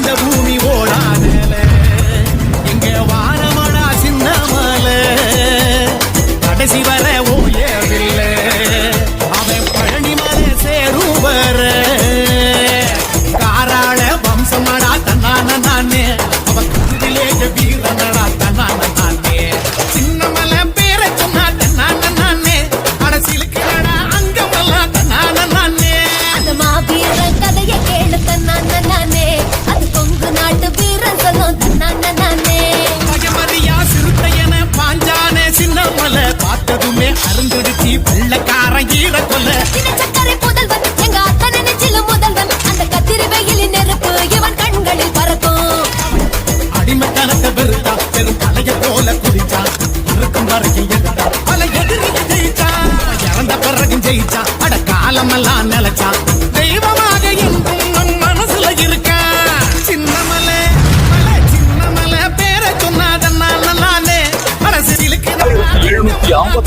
இந்த பூமி ஓடானல எங்க வானமடா சின்ன மலை கடைசி வர ஓயவில்லை அவன் பழனி மலை சேரும் வர காராள வம்சமடா தன்னான நானே அவன் குதிலேய வீரனடா தன்னான நானே சின்ன மலை பேரை சொன்னா தன்னான நானே அடசிலுக்குடா அங்கமெல்லாம் தன்னான நானே அந்த மாவீர கதையை கேளு தன்னான நானே அது கொங்கு நாட்டு வீரன் சொல்லும் தன்னான நானே பகமதியா சிறுத்தையன பாஞ்சானே சின்ன மலை பார்த்ததுமே அருந்துடுச்சி வெள்ளக்காரன் ஈர கொல்ல சக்கரை புதல்வன் எங்க அத்தனை நெஞ்சிலும் முதல்வன் அந்த கத்திரி வெயிலின் நெருப்பு இவன் கண்களில் பறக்கும் அடிமத்தனத்தை வெறுத்தா பெரும் தலைய போல குதிச்சான் இருக்கும் வரைக்கும் எதிர்த்தா பல எதிரிகள் ஜெயிச்சான் இறந்த பிறகும் ஜெயிச்சான் அட காலமெல்லாம் நிலைச்சான் தெய்வமாக என்றும் நம் மனசுல இருக்கான் சின்னமலை சின்னமலை பேரை சொன்னாதன்னால நானே அரசியலுக்கு